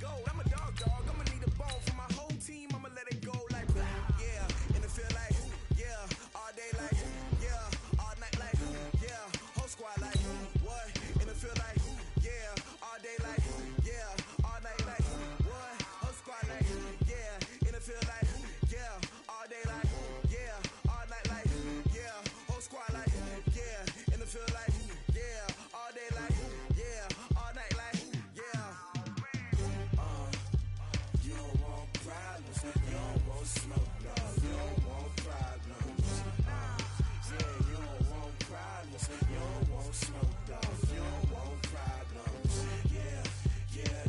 gold. I'm a dog, I'ma need a bone for my whole team. I'ma let it go like, yeah. And it feel like, yeah. All day like, yeah. All night like, yeah. Whole squad like, what? And it feel like, yeah. All day like, yeah. All night like, what? Whole squad like, yeah. And it feel like, yeah. All day like, yeah. All night like, yeah. Whole squad like, yeah. And it feel like, yeah. All day like, yeah. All night like, yeah. You don't want problems. You don't want smoke, no. You don't want problems. Yeah, you don't want problems. You don't want smoke, dog. You don't want problems. Yeah,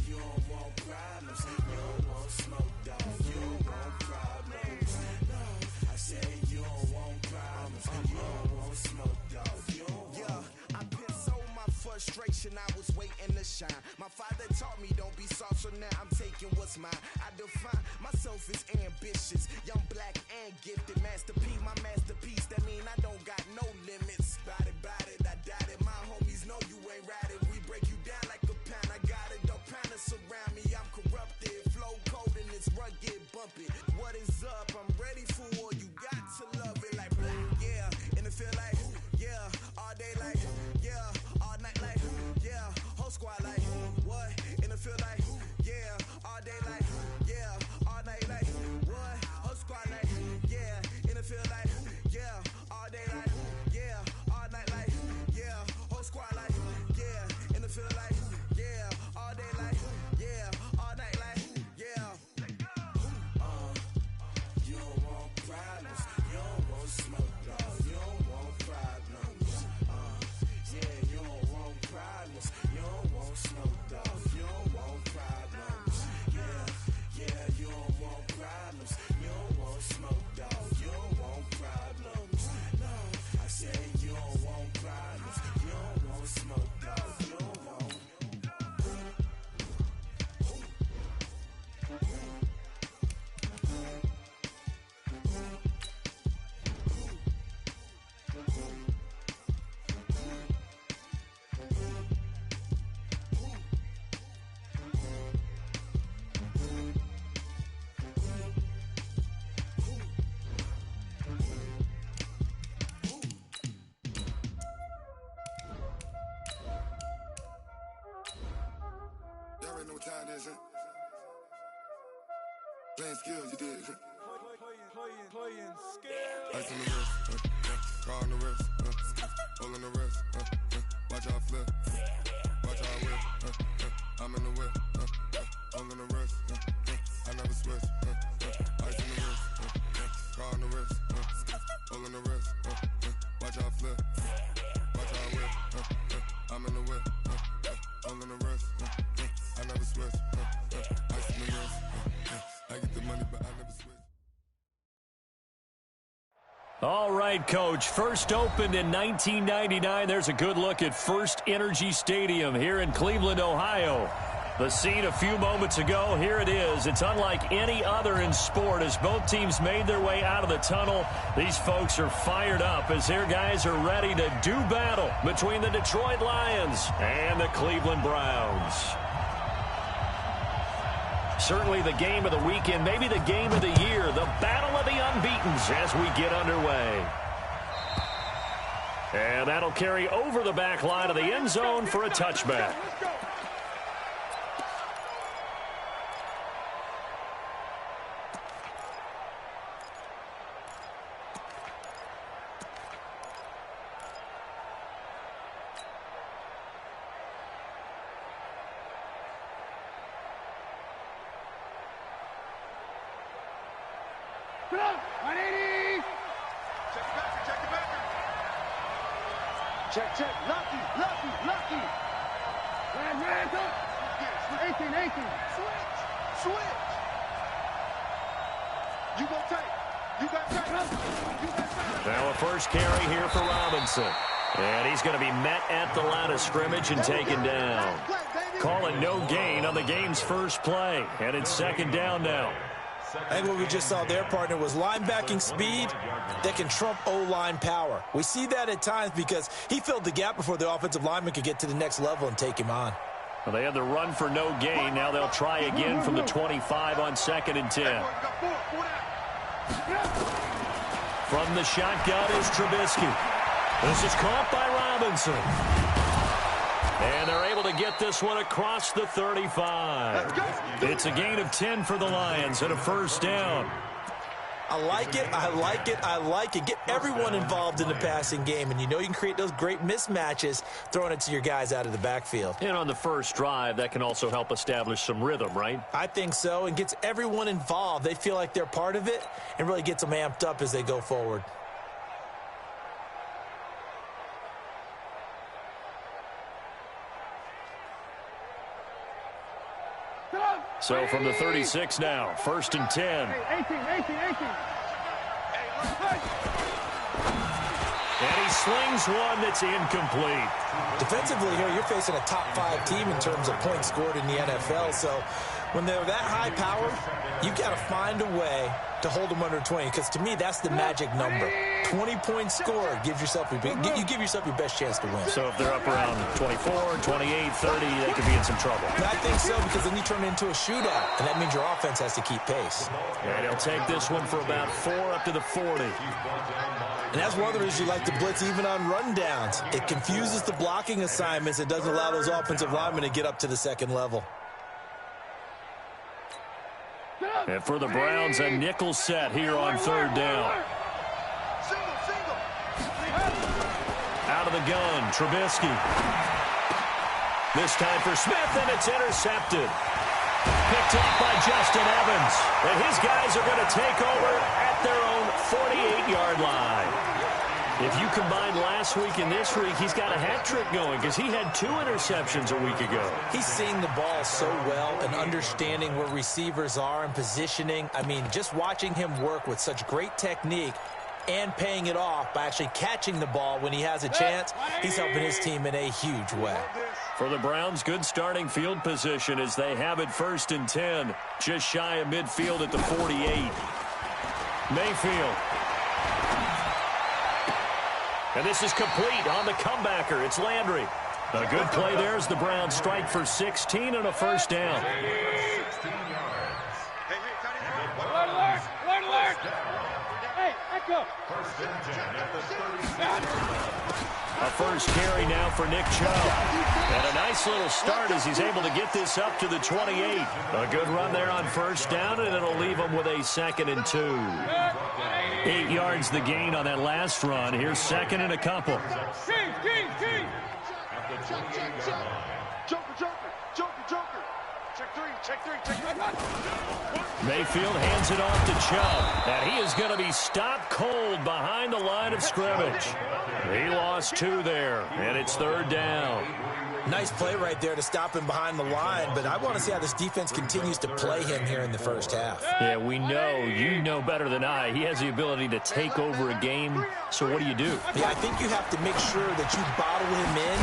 you don't want problems. You don't want smoke, dog. You don't want problems. No, I said you don't want problems. You don't want smoke, dog. You don't want. Yeah, I've been so my frustration. I was waiting to shine. My father taught me don't be soft, so now I'm taking what's mine. I define myself as ambitious, young, black, and gifted. Master P, my masterpiece. That mean I don't got no limits. Bout it, I doubt it. My homies know you ain't right it. We break you down like a pound. I got it, don't panic surround me. I'm corrupted, flow cold and it's rugged, bumpy. What is up? I'm ready for war. You got to love it like black, yeah. And it feel like, yeah. All day like, yeah. All night like, yeah. Whole squad like, what? And it feel like, yeah. All day like, yeah. All night like, what? Whole squad like, yeah. And it feel like, yeah. All day like, yeah. All night like, yeah. Whole squad like, yeah. And it feel like, yeah. All day like, yeah. All night like, yeah. You don't want problems. You don't want smoke, dog. You don't want problems. Yeah, you don't want problems. You don't want smoke, dog. You don't want problems. Yeah, you don't want problems. You don't want smoke, dog. You don't want problems. No, I said you don't want problems. You don't want smoke, dog. You don't want. Y'all already know what time it is, huh? Playing skills, you did. Playing skills. Ice on the wrist, car on the wrist, hole on the wrist, watch how I flip, watch how I whip, I'm in the whip, hole on the wrist, I never switch, ice on the wrist, car on the wrist, hole on the wrist, watch how I flip, watch how I whip, I'm in the whip, hole on the wrist, I never switch, ice on the wrist, I get the money but I never switch. All right, Coach. First opened in 1999. There's a good look at First Energy Stadium here in Cleveland, Ohio. The scene a few moments ago, here it is. It's unlike any other in sport as both teams made their way out of the tunnel. These folks are fired up as their guys are ready to do battle between the Detroit Lions and the Cleveland Browns. Certainly the game of the weekend, maybe the game of the year, the battle of the unbeatens as we get underway. And that'll carry over the back line of the end zone for a touchback. Check. Lucky. Hands up. 18. Switch. You go take. You got time. Now a first carry here for Robinson. And he's going to be met at the line of scrimmage and taken down. Calling no gain on the game's first play. And it's second down now. I think what we just saw there, partner, was linebacking speed that can trump O-line power. We see that at times because he filled the gap before the offensive lineman could get to the next level and take him on. Well, they had the run for no gain. Now they'll try again from the 25 on 2nd and 10. From the shotgun is Trubisky. This is caught by Robinson. And they're able to get this one across the 35. It's a gain of 10 for the Lions and a first down. I like it, I like it, I like it. Get everyone involved in the passing game, and you know you can create those great mismatches throwing it to your guys out of the backfield. And on the first drive, that can also help establish some rhythm, right? I think so, and gets everyone involved. They feel like they're part of it and really gets them amped up as they go forward. So from the 36 now, 1st and 10. 18. And he slings one that's incomplete. Defensively here, you're facing a top-5 team in terms of points scored in the NFL. So when they're that high power, you've got to find a way to hold them under 20. Because to me, that's the magic number. 20 points scored gives yourself you give yourself your best chance to win. So if they're up around 24, 28, 30, they could be in some trouble. And I think so, because then you turn it into a shootout, and that means your offense has to keep pace. And he'll take this one for about 4 up to the 40. And that's one of the reasons you like to blitz even on rundowns. It confuses the blocking assignments. It doesn't allow those offensive linemen to get up to the second level. And for the Browns, a nickel set here on 3rd down. Out of the gun, Trubisky. This time for Smith, and it's intercepted. Picked off by Justin Evans. And his guys are going to take over at their own 48-yard line. If you combine last week and this week, he's got a hat trick going because he had 2 interceptions a week ago. He's seeing the ball so well and understanding where receivers are and positioning. I mean, just watching him work with such great technique and paying it off by actually catching the ball when he has a chance, he's helping his team in a huge way. For the Browns, good starting field position as they have it 1st and 10, just shy of midfield at the 48. Mayfield. And this is complete on the comebacker. It's Landry. A good play there as the Browns strike for 16 and a first down. Alert! Hey, echo! A first carry now for Nick Chubb. And a nice little start as he's able to get this up to the 28. A good run there on first down, and it'll leave him with a 2nd and 2. 8 yards the gain on that last run. Here's 2nd and a couple. King! Joker! Check three. Mayfield hands it off to Chubb, and he is going to be stopped cold behind the line of scrimmage. He lost 2 there, and it's 3rd down. Nice play right there to stop him behind the line, but I want to see how this defense continues to play him here in the first half. Yeah, we know, you know better than I, he has the ability to take over a game, so what do you do? Yeah, I think you have to make sure that you bottle him in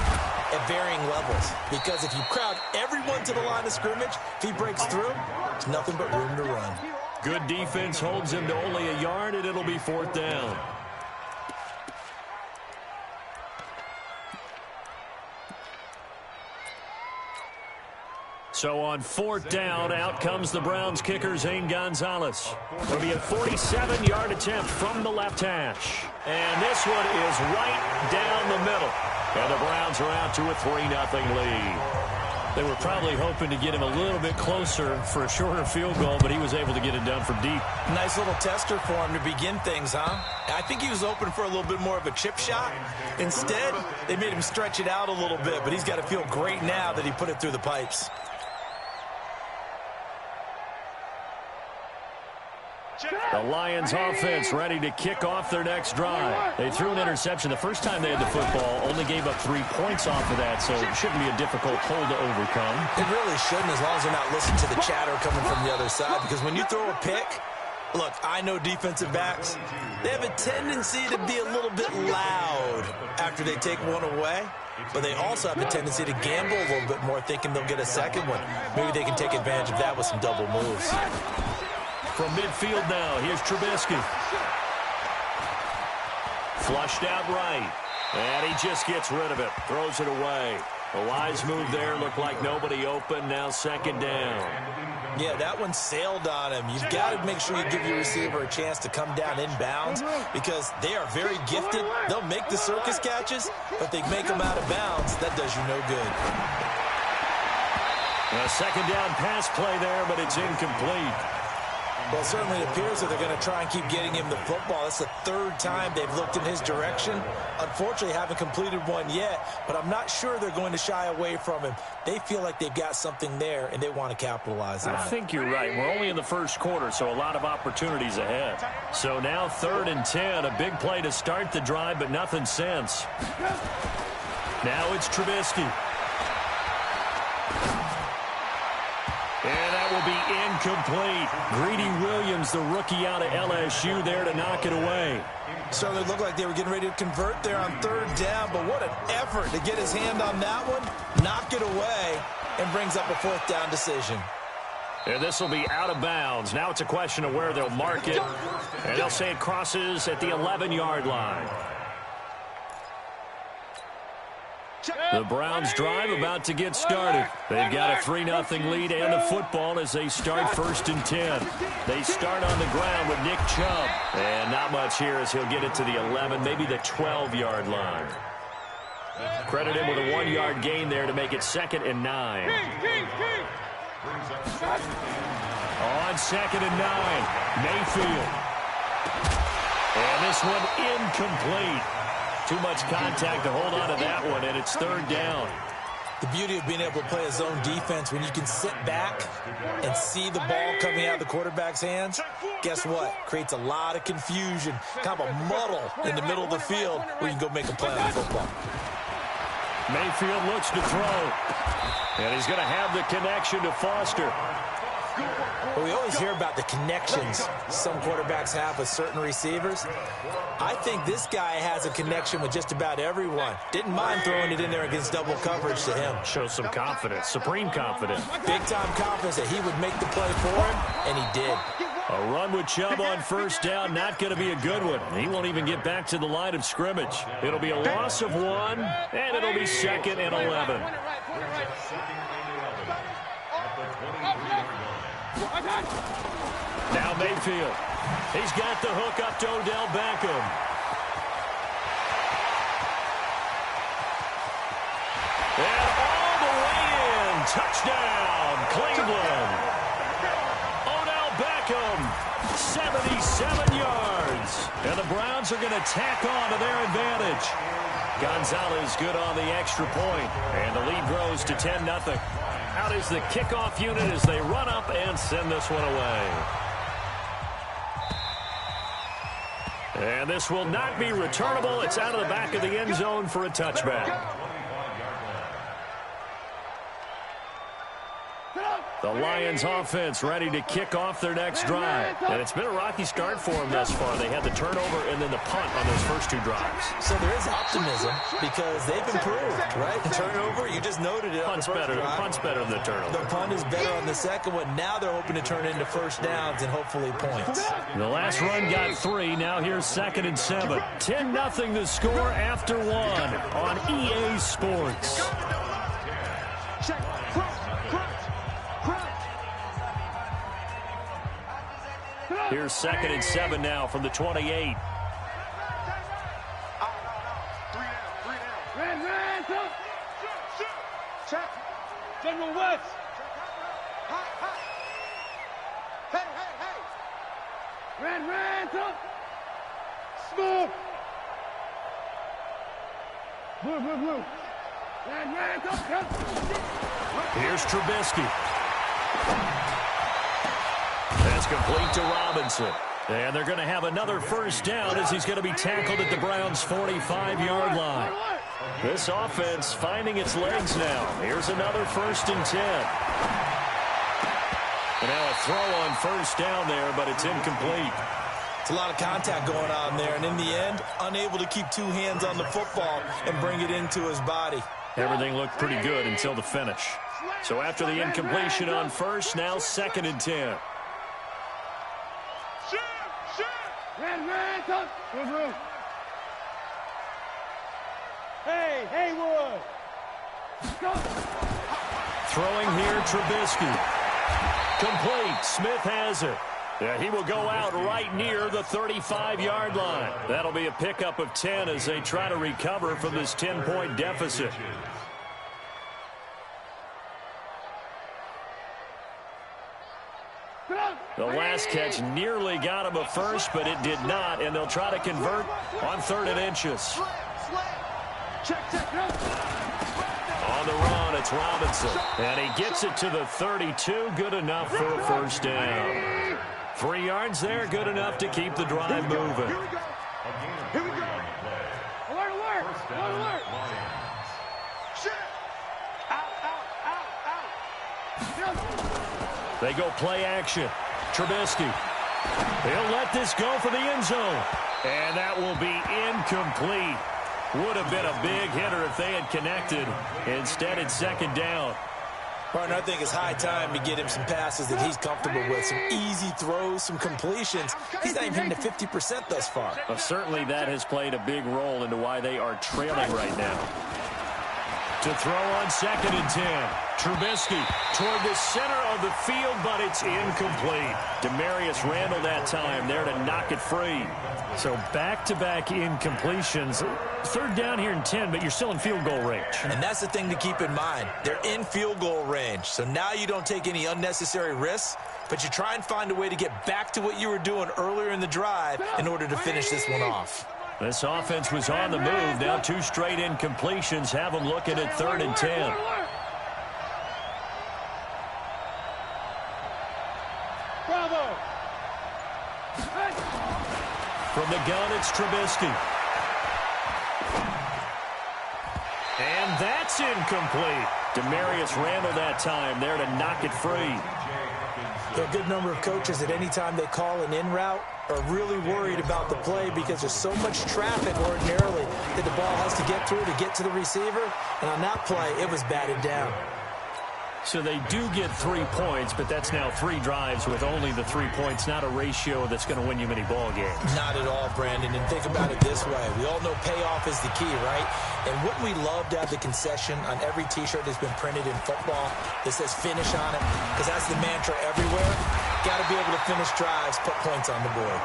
at varying levels, because if you crowd everyone to the line of scrimmage, if he breaks through, there's nothing but room to run. Good defense holds him to only a yard, and it'll be 4th down. So on 4th down, out comes the Browns kicker, Zane Gonzalez. It'll be a 47-yard attempt from the left hash. And this one is right down the middle. And the Browns are out to a 3-0 lead. They were probably hoping to get him a little bit closer for a shorter field goal, but he was able to get it done from deep. Nice little tester for him to begin things, huh? I think he was open for a little bit more of a chip shot. Instead, they made him stretch it out a little bit, but he's got to feel great now that he put it through the pipes. The Lions offense ready to kick off their next drive. They threw an interception the first time they had the football, only gave up 3 points off of that, so it shouldn't be a difficult hole to overcome. It really shouldn't, as long as they're not listening to the chatter coming from the other side, because when you throw a pick, look, I know defensive backs, they have a tendency to be a little bit loud after they take one away, but they also have a tendency to gamble a little bit more, thinking they'll get a second one. Maybe they can take advantage of that with some double moves. From midfield now, here's Trubisky. Flushed out right. And he just gets rid of it. Throws it away. A wise move there. Looked like nobody open. Now second down. Yeah, that one sailed on him. You've got to make sure you give your receiver a chance to come down inbounds because they are very gifted. They'll make the circus catches, but they make them out of bounds. That does you no good. A second down pass play there, but it's incomplete. Well, certainly it appears that they're going to try and keep getting him the football. That's the third time they've looked in his direction. Unfortunately, haven't completed one yet, but I'm not sure they're going to shy away from him. They feel like they've got something there, and they want to capitalize on it. I think you're right. We're only in the first quarter, so a lot of opportunities ahead. So now 3rd and 10, a big play to start the drive, but nothing since. Now it's Trubisky. And that will be incomplete. Greedy Williams, the rookie out of LSU, there to knock it away. Certainly looked like they were getting ready to convert there on 3rd down, but what an effort to get his hand on that one, knock it away, and brings up a 4th down decision. And this will be out of bounds. Now it's a question of where they'll mark it, and they'll say it crosses at the 11-yard line. The Browns drive about to get started. They've got a 3-0 lead and the football as they start 1st and 10. They start on the ground with Nick Chubb. And not much here as he'll get it to the 11, maybe the 12-yard line. Credit him with a 1-yard gain there to make it 2nd and 9. On 2nd and 9, Mayfield. And this one incomplete. Too much contact to hold on to that one, and it's 3rd down. The beauty of being able to play a zone defense, when you can sit back and see the ball coming out of the quarterback's hands, guess what? Creates a lot of confusion, kind of a muddle in the middle of the field where you can go make a play on football. Mayfield looks to throw, and he's going to have the connection to Foster. Well, we always hear about the connections some quarterbacks have with certain receivers. I think this guy has a connection with just about everyone. Didn't mind throwing it in there against double coverage to him. Shows some confidence, supreme confidence. Big-time confidence that he would make the play for him, and he did. A run with Chubb on 1st down, not going to be a good one. He won't even get back to the line of scrimmage. It'll be a loss of 1, and it'll be 2nd and 11. Now Mayfield. He's got the hook up to Odell Beckham. And all the way in. Touchdown, Cleveland. Odell Beckham, 77 yards. And the Browns are going to tack on to their advantage. Gonzalez good on the extra point, and the lead grows to 10-0. Out is the kickoff unit as they run up and send this one away. And this will not be returnable. It's out of the back of the end zone for a touchback. The Lions offense ready to kick off their next drive. And it's been a rocky start for them thus far. They had the turnover and then the punt on those first 2 drives. So there is optimism because they've improved, right? The turnover, you just noted it. Punt's better than the turnover. The punt is better on the second one. Now they're hoping to turn it into 1st downs and hopefully points. The last run got 3. Now here's 2nd and 7. 10-0 the score after 1 on EA Sports. Here's 2nd and 7 now from the 28. Ran, come. Check. General West. Hey. Ran, come. Smooth. Blue. Ran, come. Here's Trubisky. That's complete to Robinson. And they're going to have another 1st down as he's going to be tackled at the Browns' 45-yard line. This offense finding its legs now. Here's another 1st and 10. And now a throw on 1st down there, but it's incomplete. It's a lot of contact going on there, and in the end, unable to keep 2 hands on the football and bring it into his body. Everything looked pretty good until the finish. So after the incompletion on 1st, now 2nd and 10. Ran, come. Hey, Haywood. Throwing here, Trubisky. Complete. Smith has it. Yeah, he will go out right near the 35-yard line. That'll be a pickup of 10 as they try to recover from this 10-point deficit. The last catch nearly got him a first, but it did not, and they'll try to convert on 3rd and inches. On the run, it's Robinson, and he gets it to the 32, good enough for a first down. 3 yards there, good enough to keep the drive moving. Here we go. Here we go. Alert, alert. Alert. Shit. Out. They go play action. Trubisky. He'll let this go for the end zone. And that will be incomplete. Would have been a big hitter if they had connected. Instead, it's 2nd down. Partner, I think it's high time to get him some passes that he's comfortable with. Some easy throws, some completions. He's not even hitting to 50% thus far. Well, certainly that has played a big role into why they are trailing right now. To throw on 2nd and 10. Trubisky toward the center of the field, but it's incomplete. Demarius Randall that time there to knock it free. So back-to-back incompletions. 3rd down here and 10, but you're still in field goal range. And that's the thing to keep in mind. They're in field goal range. So now you don't take any unnecessary risks, but you try and find a way to get back to what you were doing earlier in the drive in order to finish this one off. This offense was on the move. Now 2 straight incompletions have them looking at 3rd and 10. Bravo. From the gun, it's Trubisky. And that's incomplete. Demarius Randall that time there to knock it free. There are a good number of coaches at any time they call an in route are really worried about the play because there's so much traffic ordinarily that the ball has to get through to get to the receiver. And on that play, it was batted down. So they do get 3 points, but that's now 3 drives with only the 3 points, not a ratio that's going to win you many ball games. Not at all, Brandon. And think about it this way. We all know payoff is the key, right? And wouldn't we love to have the concession on every T-shirt that's been printed in football that says finish on it? Because that's the mantra everywhere. Got to be able to finish drives, put points on the board.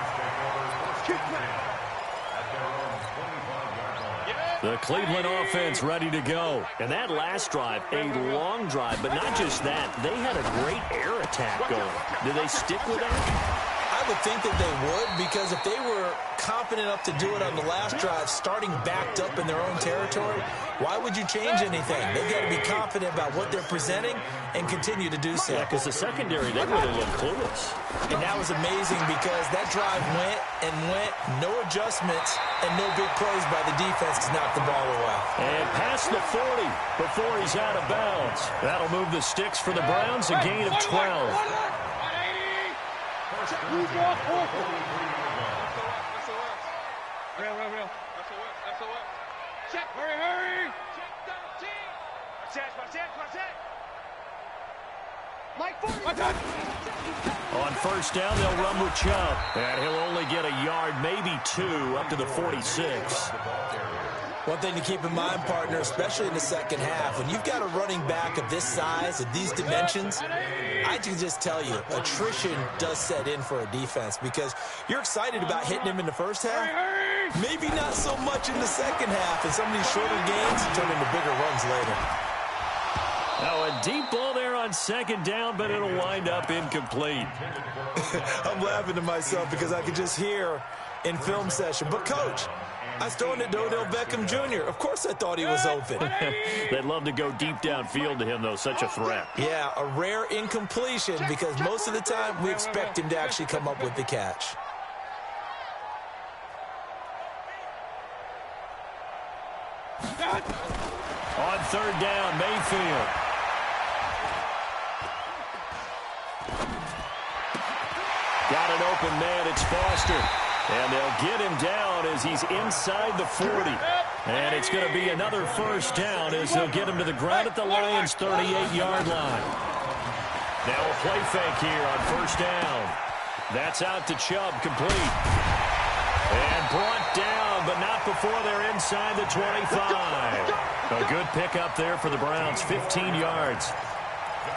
The Cleveland offense ready to go. And that last drive, a long drive, but not just that. They had a great air attack going. Do they stick with that? I would think that they would, because if they were confident enough to do it on the last drive, starting backed up in their own territory, why would you change anything? They've got to be confident about what they're presenting and continue to do so. Yeah, because the secondary, they really looked clueless. And that was amazing because that drive went and went, no adjustments, and no big plays by the defense to knock the ball away. And past the 40 before he's out of bounds. That'll move the sticks for the Browns, a gain of 12. Real. Check. Hurry. Mike, 40. On 1st down, they'll run with Chubb. And he'll only get a yard, maybe 2, up to the 46. One thing to keep in mind, partner, especially in the second half, when you've got a running back of this size, of these dimensions, I can just tell you, attrition does set in for a defense because you're excited about hitting him in the first half. Maybe not so much in the second half, and some of these shorter games turn into bigger runs later. Now a deep ball there on 2nd down, but it'll wind up incomplete. I'm laughing to myself because I could just hear in film session, but Coach, I was throwing it to Odell Beckham Jr. Of course I thought he was open. They'd love to go deep downfield to him, though. Such a threat. Yeah, a rare incompletion because most of the time we expect him to actually come up with the catch. On 3rd down, Mayfield. Got an open man. It's Foster. And they'll get him down as he's inside the 40. And it's going to be another first down as they'll get him to the ground at the Lions' 38-yard line. Now a play fake here on 1st down. That's out to Chubb, complete. And brought down but not before they're inside the 25. A good pickup there for the Browns, 15 yards.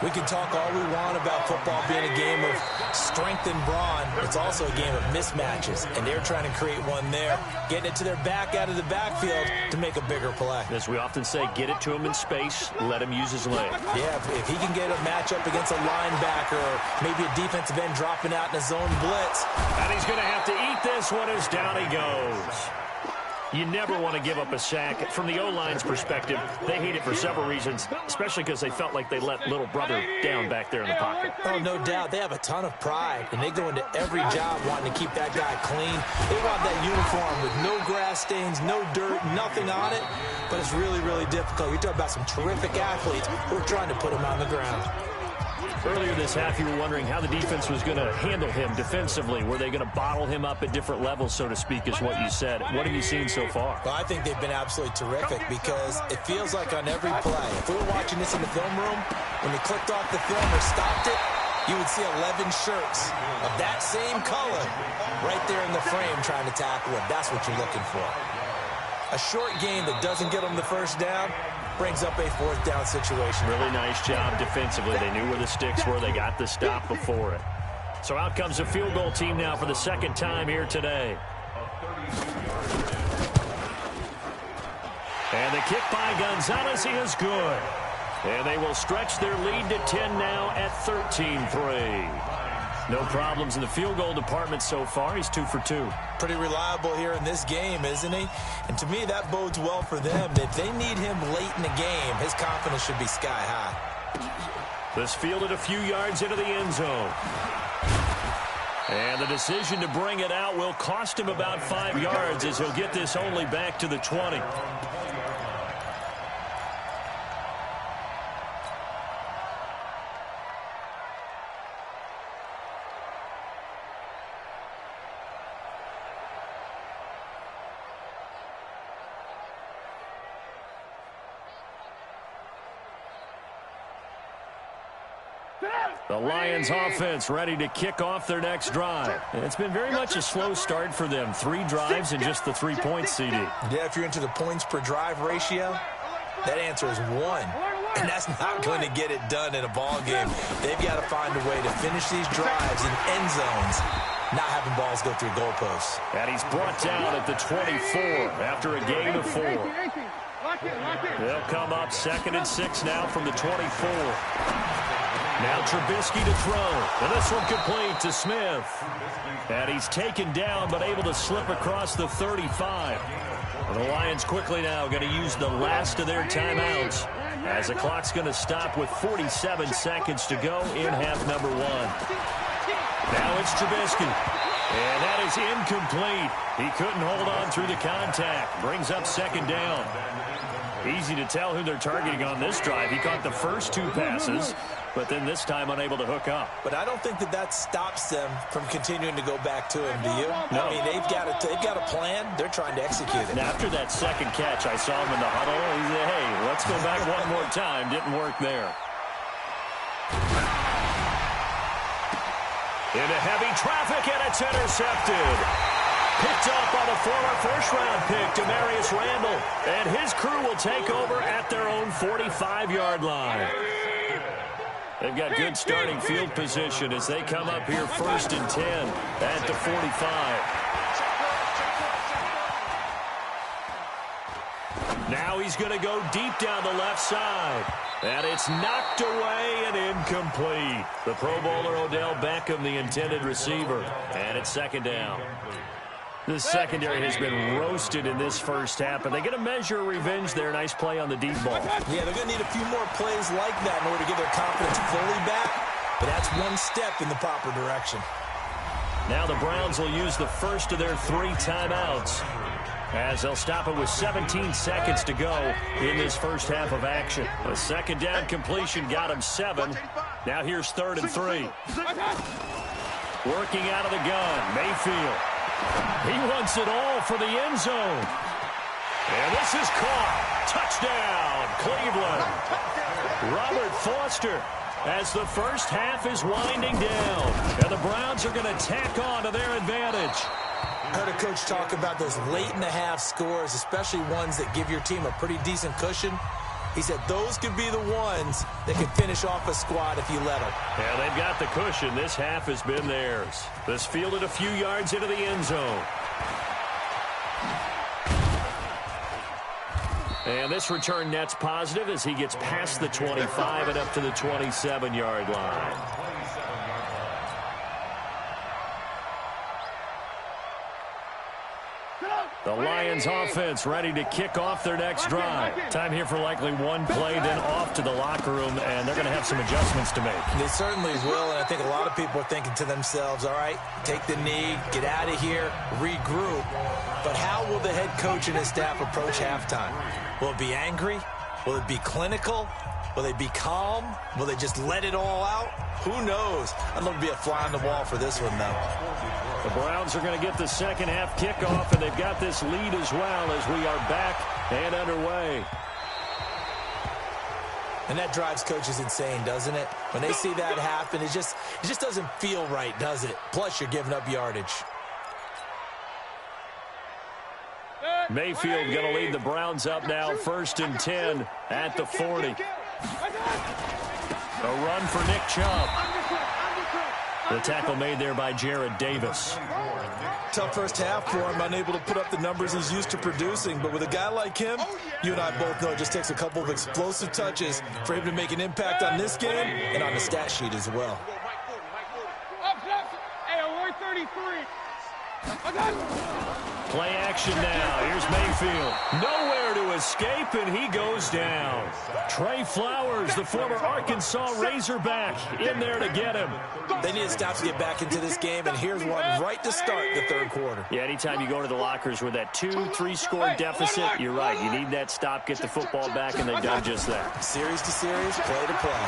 We can talk all we want about football being a game of strength and brawn. It's also a game of mismatches, and they're trying to create one there, getting it to their back out of the backfield to make a bigger play. As we often say, get it to him in space, let him use his leg. Yeah, if he can get a matchup against a linebacker or maybe a defensive end dropping out in a zone blitz. And he's going to have to eat this one as down he goes. You never want to give up a sack. From the O-line's perspective, they hate it for several reasons, especially because they felt like they let little brother down back there in the pocket. Oh, no doubt. They have a ton of pride, and they go into every job wanting to keep that guy clean. They want that uniform with no grass stains, no dirt, nothing on it, but it's really, really difficult. You're talking about some terrific athletes who are trying to put him on the ground. Earlier this half, you were wondering how the defense was going to handle him defensively. Were they going to bottle him up at different levels, so to speak, is what you said. What have you seen so far? Well, I think they've been absolutely terrific because it feels like on every play, if we were watching this in the film room, when they clicked off the film or stopped it, you would see 11 shirts of that same color right there in the frame trying to tackle him. That's what you're looking for. A short game that doesn't get them the first down brings up a fourth down situation. Really nice job defensively. They knew where the sticks were. They got the stop before it. So out comes the field goal team now for the second time here today. And the kick by Gonzalez is good. And they will stretch their lead to 10 now at 13-3. No problems in the field goal department so far. He's 2 for 2. Pretty reliable here in this game, isn't he? And to me, that bodes well for them. If they need him late in the game, his confidence should be sky high. This fielded a few yards into the end zone. And the decision to bring it out will cost him about 5 yards as he'll get this only back to the 20. The Lions offense ready to kick off their next drive. And it's been very much a slow start for them. 3 drives and just the 3 points, CD. Yeah, if you're into the points per drive ratio, that answer is 1. And that's not going to get it done in a ball game. They've got to find a way to finish these drives in end zones, not having balls go through goalposts. And he's brought down at the 24 after a gain of 4. They'll come up 2nd and 6 now from the 24. Now Trubisky to throw. And this one complete to Smith. And he's taken down but able to slip across the 35. And the Lions quickly now going to use the last of their timeouts as the clock's going to stop with 47 seconds to go in half number 1. Now it's Trubisky. And that is incomplete. He couldn't hold on through the contact. Brings up 2nd down. Easy to tell who they're targeting on this drive. He caught the first 2 passes, but then this time unable to hook up. But I don't think that stops them from continuing to go back to him, do you? No. I mean, they've got a plan. They're trying to execute it. And after that second catch, I saw him in the huddle. He said, hey, let's go back one more time. Didn't work there. Into heavy traffic, and it's intercepted. Picked up by the former first-round pick, Demarius Randall. And his crew will take over at their own 45-yard line. They've got good starting field position as they come up here 1st and 10 at the 45. Now he's going to go deep down the left side. And it's knocked away and incomplete. The Pro Bowler Odell Beckham, the intended receiver. And it's 2nd down. This secondary has been roasted in this first half, but they get a measure of revenge there. Nice play on the deep ball. Yeah, they're going to need a few more plays like that in order to get their confidence fully back, but that's one step in the proper direction. Now the Browns will use the first of their 3 timeouts as they'll stop it with 17 seconds to go in this first half of action. A 2nd down completion got him 7. Now here's 3rd and 3. Working out of the gun, Mayfield. He wants it all for the end zone. And this is caught. Touchdown, Cleveland. Robert Foster as the first half is winding down. And the Browns are going to tack on to their advantage. I heard a coach talk about those late-in-the-half scores, especially ones that give your team a pretty decent cushion. He said those could be the ones that can finish off a squad if you let them. Yeah, they've got the cushion. This half has been theirs. This fielded a few yards into the end zone. And this return net's positive as he gets past the 25 and up to the 27-yard line. The Lions offense ready to kick off their next drive. Time here for likely one play, then off to the locker room, and they're going to have some adjustments to make. They certainly will, and I think a lot of people are thinking to themselves, all right, take the knee, get out of here, regroup. But how will the head coach and his staff approach halftime? Will it be angry? Will it be clinical? Will they be calm? Will they just let it all out? Who knows? I'd love to be a fly on the wall for this one, though. The Browns are going to get the second half kickoff, and they've got this lead as well as we are back and underway. And that drives coaches insane, doesn't it? When they see that happen, it just doesn't feel right, does it? Plus, you're giving up yardage. Mayfield going to lead the Browns up now, 1st and 10 at the 40. A run for Nick Chubb. The tackle made there by Jared Davis. Tough first half for him, unable to put up the numbers he's used to producing. But with a guy like him, you and I both know it just takes a couple of explosive touches for him to make an impact on this game and on the stat sheet as well. Hey, 133. I got it. Play action now. Here's Mayfield. Nowhere to escape, and he goes down. Trey Flowers, the former Arkansas Razorback, in there to get him. They need a stop to get back into this game, and here's one right to start the third quarter. Yeah, anytime you go to the lockers with that 2-3 score deficit, you're right. You need that stop, get the football back, and they've done just that. Series to series, play to play.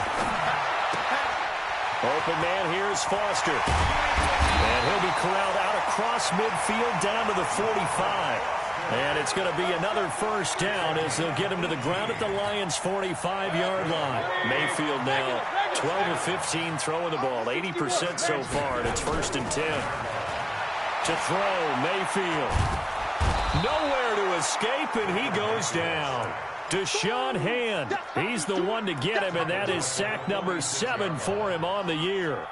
Open man here is Foster. And he'll be corralled out across midfield down to the 45. And it's going to be another first down as they'll get him to the ground at the Lions' 45-yard line. Mayfield now 12 of 15 throwing the ball, 80% so far, and it's 1st and 10. To throw, Mayfield. Nowhere to escape, and he goes down. Deshaun Hand, he's the one to get him, and that is sack number 7 for him on the year.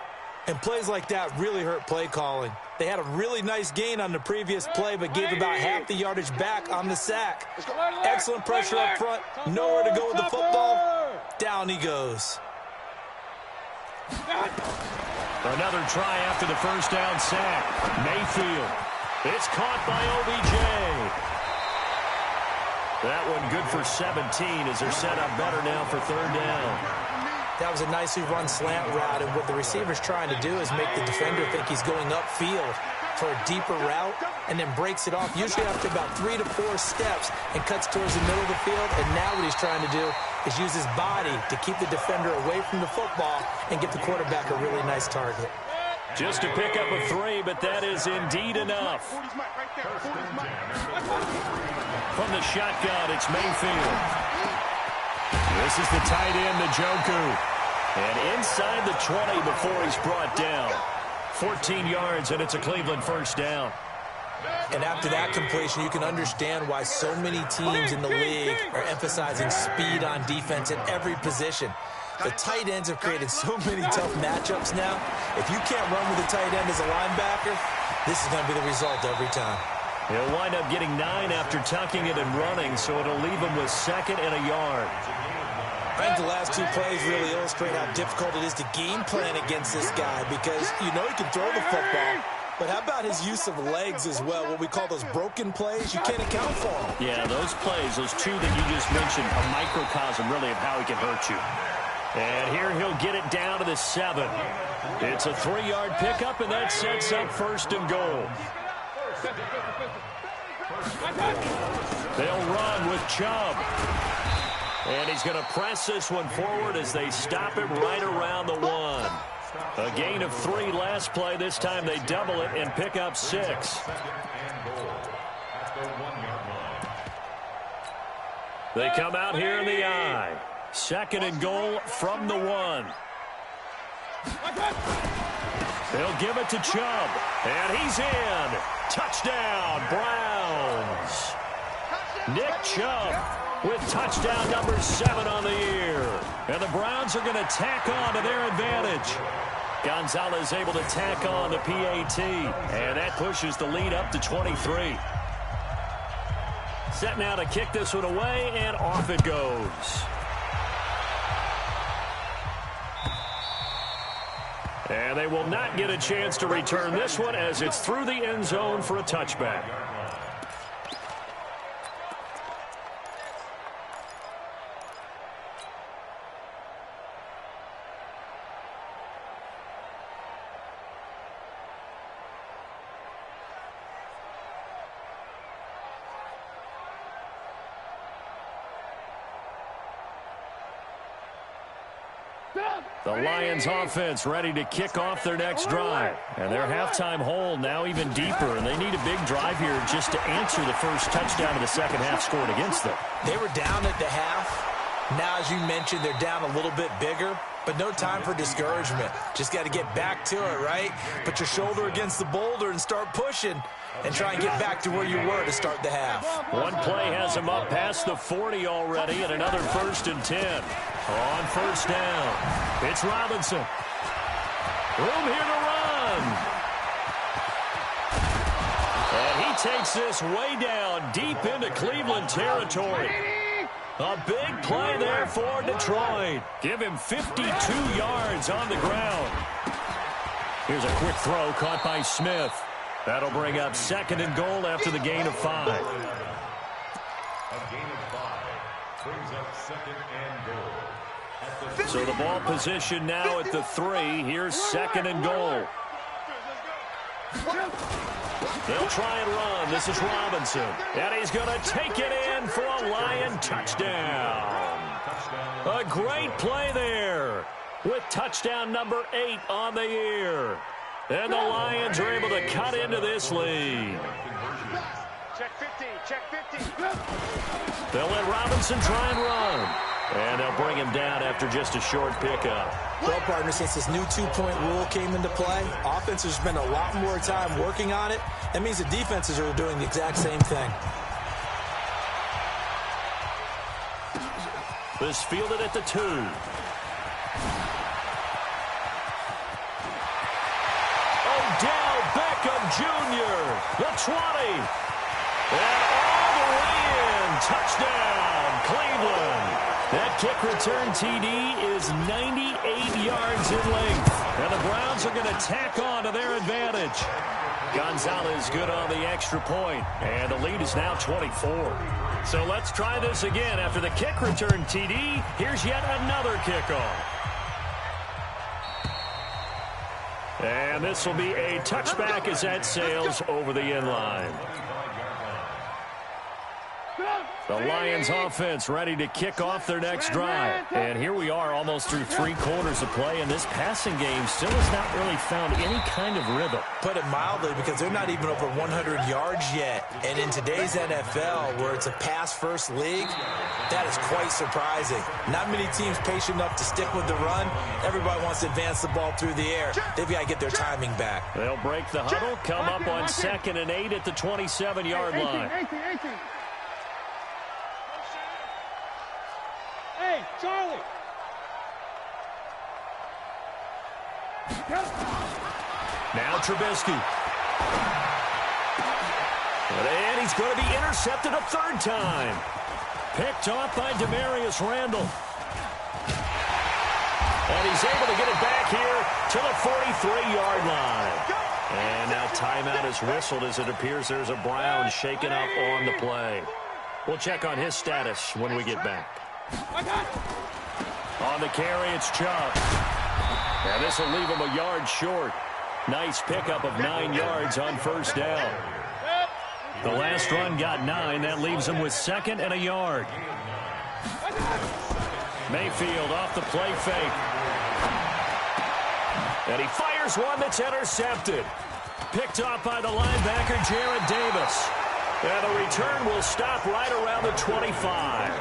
And plays like that really hurt play calling. They had a really nice gain on the previous play, but gave about half the yardage back on the sack. Excellent pressure up front. Nowhere to go with the football. Down he goes. Another try after the first down sack. Mayfield. It's caught by OBJ. That one good for 17 as they're set up better now for 3rd down. That was a nicely run slant route, and what the receiver's trying to do is make the defender think he's going upfield for a deeper route and then breaks it off, usually after about 3 to 4 steps, and cuts towards the middle of the field. And now what he's trying to do is use his body to keep the defender away from the football and get the quarterback a really nice target. Just to pick up a 3, but that is indeed enough. From the shotgun, it's Mayfield. This is the tight end, Njoku. And inside the 20 before he's brought down. 14 yards, and it's a Cleveland first down. And after that completion, you can understand why so many teams in the league are emphasizing speed on defense at every position. The tight ends have created so many tough matchups now. If you can't run with a tight end as a linebacker, this is going to be the result every time. He'll wind up getting 9 after tucking it and running, so it'll leave him with 2nd and a yard. I think the last 2 plays really illustrate how difficult it is to game plan against this guy, because you know he can throw the football, but how about his use of legs as well, what we call those broken plays? You can't account for them. Yeah, those plays, those 2 that you just mentioned, a microcosm really of how he can hurt you. And here he'll get it down to the 7. It's a 3-yard pickup, and that sets up 1st and goal. They'll run with Chubb. And he's going to press this one forward as they stop him right around the 1. A gain of 3 last play. This time they double it and pick up 6. They come out here in the I. 2nd and goal from the 1. They'll give it to Chubb. And he's in. Touchdown, Browns. Nick Chubb with touchdown number 7 on the year. And the Browns are going to tack on to their advantage. Gonzalez able to tack on the PAT. And that pushes the lead up to 23. Set now to kick this one away, and off it goes. And they will not get a chance to return this one as it's through the end zone for a touchback. The Lions offense ready to kick off their next drive. And their halftime hole now even deeper, and they need a big drive here just to answer the first touchdown of the second half scored against them. They were down at the half. Now, as you mentioned, they're down a little bit bigger, but no time for discouragement. Just got to get back to it, right? Put your shoulder against the boulder and start pushing and try and get back to where you were to start the half. One play has them up past the 40 already, and another 1st and 10. On first down, it's Robinson. Room here to run. And he takes this way down deep into Cleveland territory. A big play there for Detroit. Give him 52 yards on the ground. Here's a quick throw caught by Smith. That'll bring up 2nd and goal after the gain of 5. A gain of 5 brings up 2nd and goal. So the ball position now at the 3. Here's 2nd and goal. They'll try and run. This is Robinson. And he's going to take it in for a Lion touchdown. A great play there with touchdown number 8 on the year. And the Lions are able to cut into this lead. Check 50, check 50. They'll let Robinson try and run. And they'll bring him down after just a short pickup. Well, partner, since this new 2-point rule came into play, offenses spend a lot more time working on it. That means the defenses are doing the exact same thing. This fielded at the 2. Odell Beckham Jr., the 20. And all the way in. Touchdown, Cleveland. That kick return TD is 98 yards in length. And the Browns are going to tack on to their advantage. Gonzalez good on the extra point. And the lead is now 24. So let's try this again. After the kick return TD, here's yet another kickoff. And this will be a touchback as that sails over the end line. The Lions offense ready to kick off their next drive. And here we are almost through 3 quarters of play, and this passing game still has not really found any kind of rhythm. Put it mildly, because they're not even over 100 yards yet. And in today's NFL, where it's a pass-first league, that is quite surprising. Not many teams patient enough to stick with the run. Everybody wants to advance the ball through the air. They've got to get their timing back. They'll break the huddle, come up on 2nd and 8 at the 27-yard line. 18. Hey, Charlie. Now Trubisky. And he's going to be intercepted a 3rd time. Picked off by Demarius Randall. And he's able to get it back here to the 43-yard line. And now timeout is whistled as it appears there's a Brown shaken up on the play. We'll check on his status when we get back. On the carry, it's Chubb. And this will leave him a yard short. Nice pickup of 9 yards on first down. The last run got 9. That leaves him with 2nd and a yard. Mayfield off the play fake. And he fires one that's intercepted. Picked off by the linebacker, Jared Davis. And the return will stop right around the 25.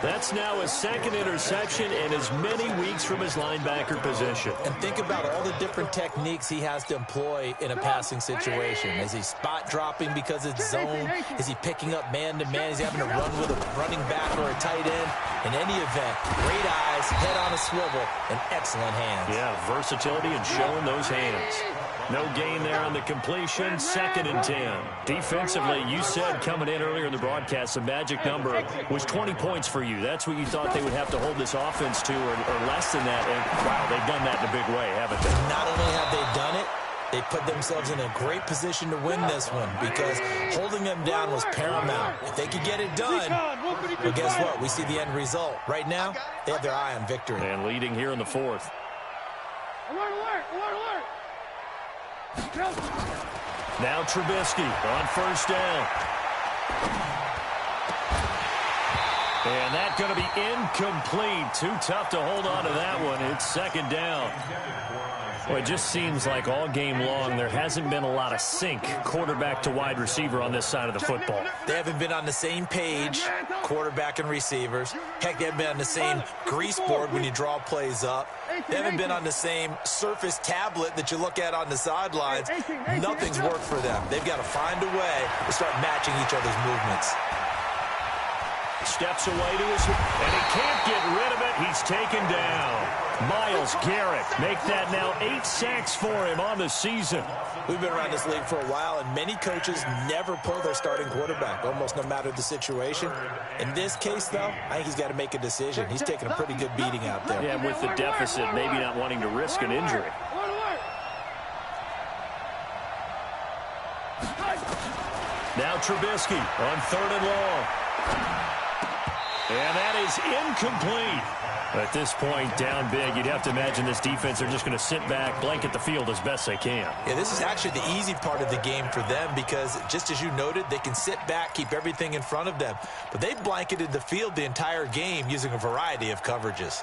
That's now his second interception and as many weeks from his linebacker position. And think about all the different techniques he has to employ in a passing situation. Is he spot dropping because it's zone? Is he picking up man-to-man? Is he having to run with a running back or a tight end? In any event, great eyes, head on a swivel, and excellent hands. Yeah, versatility and showing those hands. No gain there on the completion, 2nd and 10. Defensively, you said coming in earlier in the broadcast, the magic number was 20 points for you. That's what you thought they would have to hold this offense to or less than that. And, wow, they've done that in a big way, haven't they? Not only have they done it, they put themselves in a great position to win this one because holding them down was paramount. If they could get it done, well, guess what? We see the end result. Right now, they have their eye on victory. And leading here in the 4th. Alert, alert, alert, alert. Now Trubisky on 1st down. And that's going to be incomplete. Too tough to hold on to that one. It's 2nd down. Well, it just seems like all game long there hasn't been a lot of sync quarterback to wide receiver on this side of the football. They haven't been on the same page, quarterback and receivers. Heck, they haven't been on the same grease board when you draw plays up. They haven't been on the same surface tablet that you look at on the sidelines. Nothing's worked for them. They've got to find a way to start matching each other's movements. Steps away to his, and he can't get rid of it. He's taken down. Myles Garrett make that now 8 sacks for him on the season. We've been around this league for a while, and many coaches never pull their starting quarterback, almost no matter the situation. In this case, though, I think he's got to make a decision. He's taking a pretty good beating out there. Yeah, with the deficit, maybe not wanting to risk an injury. Now Trubisky on 3rd and long. And that is incomplete. At this point, down big, you'd have to imagine this defense are just going to sit back, blanket the field as best they can. Yeah, this is actually the easy part of the game for them because, just as you noted, they can sit back, keep everything in front of them. But they've blanketed the field the entire game using a variety of coverages.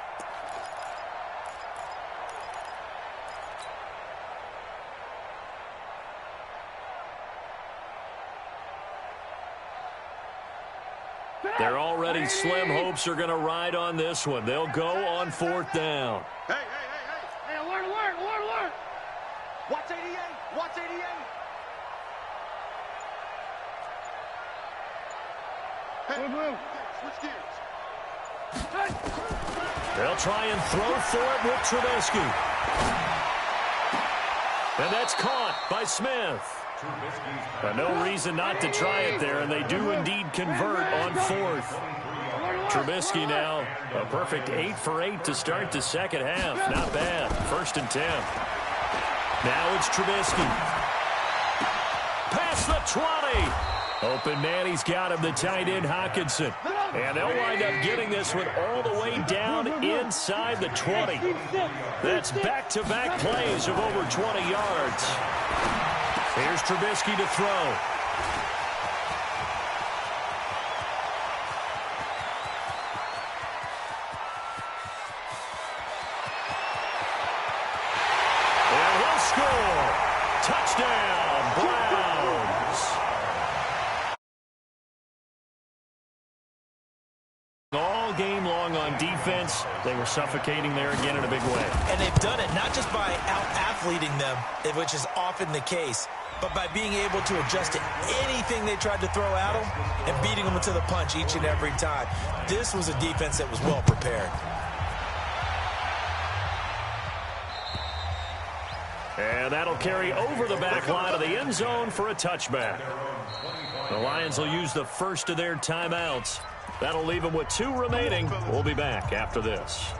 They're already slim hopes are going to ride on this one. They'll go on 4th down. Hey, alert, alert, alert, alert. Watch 88, watch 88. Hey, blue. Switch gears. Hey. They'll try and throw for it with Trubisky. And that's caught by Smith. But no reason not to try it there, and they do indeed convert on 4th. Trubisky now a perfect 8 for 8 to start the second half. Not bad. 1st and 10. Now it's Trubisky. Past the 20. Open man, he's got him, the tight end Hockenson. And they'll wind up getting this one all the way down inside the 20. That's back-to-back plays of over 20 yards. Here's Trubisky to throw. And he'll score. Touchdown, Browns. All game long on defense, they were suffocating there again in a big way. And they've done it not just by out-athleting them, which is often the case, but by being able to adjust to anything they tried to throw at them and beating them to the punch each and every time. This was a defense that was well prepared. And that'll carry over the back line of the end zone for a touchback. The Lions will use the first of their timeouts. That'll leave them with 2 remaining. We'll be back after this.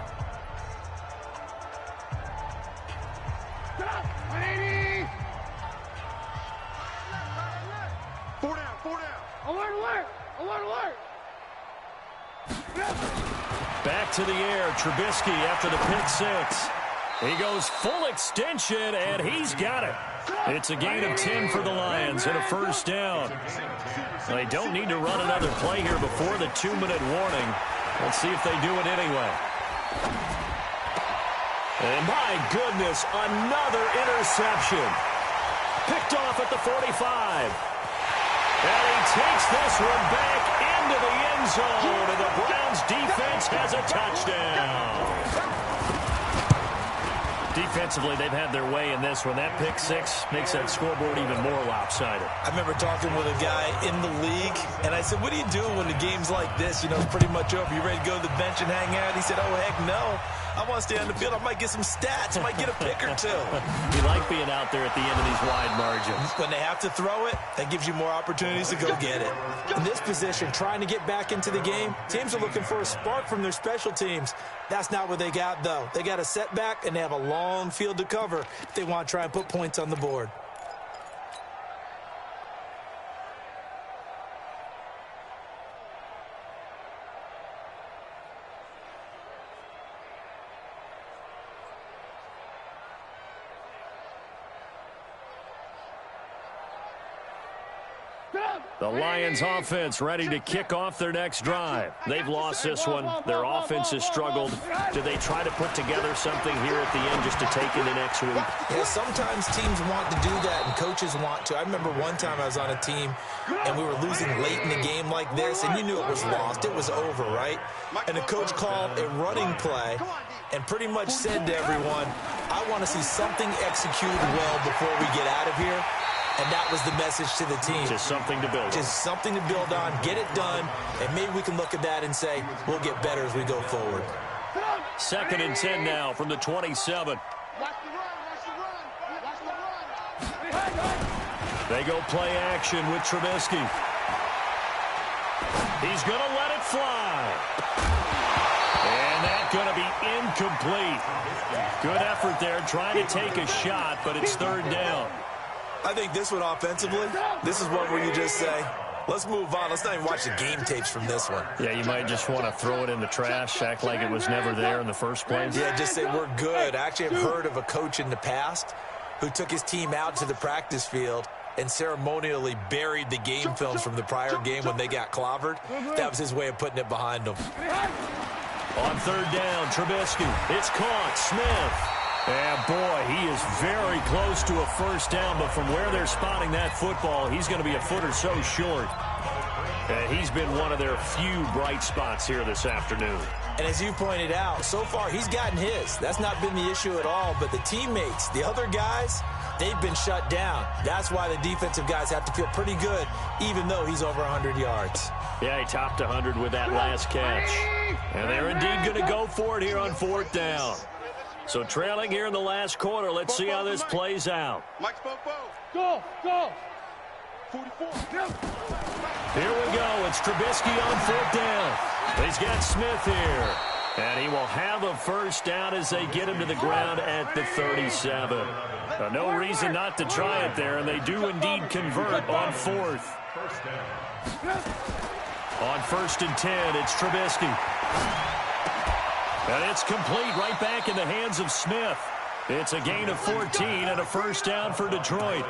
Back to the air, Trubisky after the pick 6. He goes full extension, and he's got it. It's a gain of 10 for the Lions and a 1st down. They don't need to run another play here before the 2-minute warning. Let's see if they do it anyway. And my goodness, another interception. Picked off at the 45. And he takes this one back into the end zone, and the Browns defense Lance has a touchdown. Defensively, they've had their way in this one. That pick six makes that scoreboard even more lopsided. I remember talking with a guy in the league, and I said, what do you do when the game's like this? You know, it's pretty much over. You ready to go to the bench and hang out? He said, oh, heck no. I want to stay on the field. I might get some stats. I might get a pick or two. You like being out there at the end of these wide margins. When they have to throw it, that gives you more opportunities to go get it. In this position, trying to get back into the game, teams are looking for a spark from their special teams. That's not what they got, though. They got a setback, and they have a long field to cover if they want to try and put points on the board. The Lions offense ready to kick off their next drive. They've lost this one. Their offense has struggled. Do they try to put together something here at the end just to take into next week? Yeah, sometimes teams want to do that and coaches want to. I remember one time I was on a team and we were losing late in the game like this, and you knew it was lost. It was over, right? And the coach called a running play and pretty much said to everyone, I want to see something executed well before we get out of here. And that was the message to the team. Just something to build on. Just something to build on, get it done, and maybe we can look at that and say, we'll get better as we go forward. 2nd and 10 now from the 27. They go play action with Trubisky. He's going to let it fly. And that's going to be incomplete. Good effort there trying to take a shot, but it's 3rd down. I think this one offensively, this is one where you just say, let's move on. Let's not even watch the game tapes from this one. Yeah, you might just want to throw it in the trash, act like it was never there in the first place. Yeah, just say we're good. I actually have heard of a coach in the past who took his team out to the practice field and ceremonially buried the game films from the prior game when they got clobbered. That was his way of putting it behind them. On 3rd down, Trubisky. It's caught. Smith. And, boy, he is very close to a first down, but from where they're spotting that football, he's going to be a foot or so short. And he's been one of their few bright spots here this afternoon. And as you pointed out, so far he's gotten his. That's not been the issue at all, but the teammates, the other guys, they've been shut down. That's why the defensive guys have to feel pretty good, even though he's over 100 yards. Yeah, he topped 100 with that last catch. And they're indeed going to go for it here on 4th down. So trailing here in the last quarter. Let's see how this plays out. Go, go. 44. Here we go. It's Trubisky on 4th down. He's got Smith here. And he will have a first down as they get him to the ground at the 37. No reason not to try it there, and they do indeed convert on 4th. On 1st and 10, it's Trubisky. And it's complete right back in the hands of Smith. It's a gain of 14 and a first down for Detroit.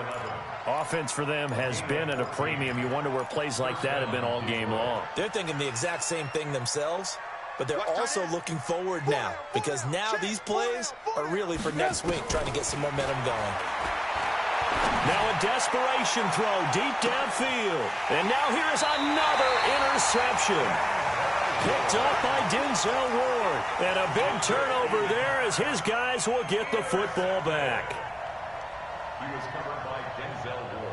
Offense for them has been at a premium. You wonder where plays like that have been all game long. They're thinking the exact same thing themselves, but they're also looking forward now because now these plays are really for next week, trying to get some momentum going. Now a desperation throw deep downfield. And now here's another interception. Picked up by Denzel Ward. And a big turnover there as his guys will get the football back. He was covered by Denzel Ward.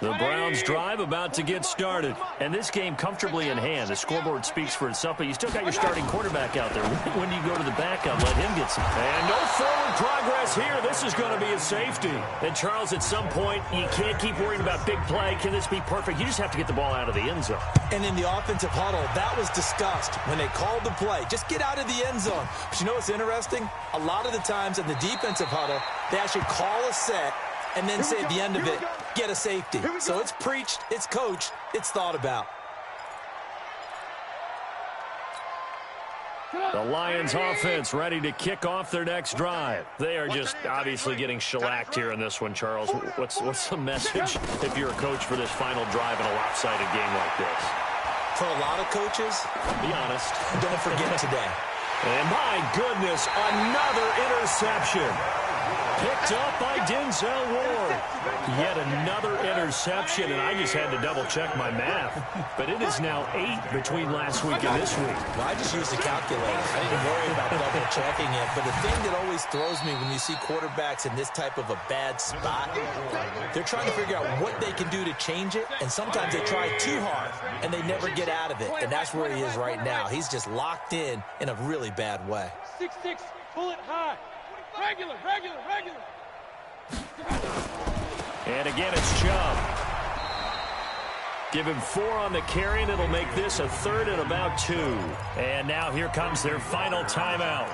The Browns drive about to get started. And this game comfortably in hand. The scoreboard speaks for itself, but you still got your starting quarterback out there. When do you go to the backup? Let him get some. And no forward progress here. This is going to be a safety. And Charles, at some point, you can't keep worrying about big play. Can this be perfect? You just have to get the ball out of the end zone. And in the offensive huddle, that was discussed when they called the play. Just get out of the end zone. But you know what's interesting? A lot of the times in the defensive huddle, they actually call a set and then say at the end of it, get a safety. So it's preached, it's coached, it's thought about. The Lions offense ready to kick off their next drive. They are just obviously getting shellacked here in this one, Charles. What's the message if you're a coach for this final drive in a lopsided game like this? For a lot of coaches, be honest, don't forget today. And my goodness, another interception. Picked up by Denzel Ward. Yet another interception, and I just had to double-check my math. But it is now 8 between last week and this week. Well, I just used a calculator. I didn't worry about double-checking it. But the thing that always throws me when you see quarterbacks in this type of a bad spot, they're trying to figure out what they can do to change it, and sometimes they try too hard, and they never get out of it. And that's where he is right now. He's just locked in a really bad way. 6-6, pull it high. Regular. And again, it's Chubb. Give him 4 on the carry, and it'll make this a 3rd and about 2. And now here comes their final timeout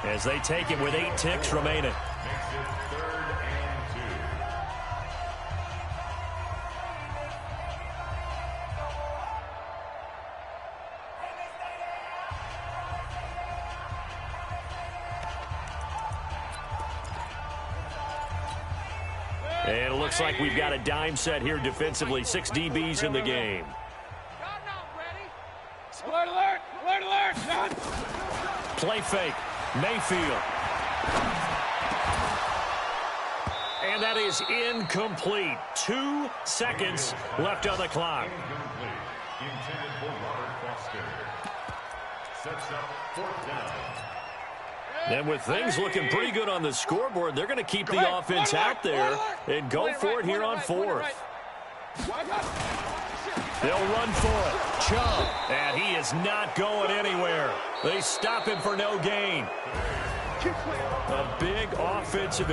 as they take it with 8 ticks remaining. And it looks like we've got a dime set here defensively. 6 DBs in the game. Alert, alert! Alert, alert! Shot! Play fake. Mayfield. And that is incomplete. 2 seconds left on the clock. Intended for Robert Foster. Sets up 4th down. And with things looking pretty good on the scoreboard, they're going to keep the offense out there and go for it here on 4th. They'll run for it. Chubb. And he is not going anywhere. They stop him for no gain. A big offensive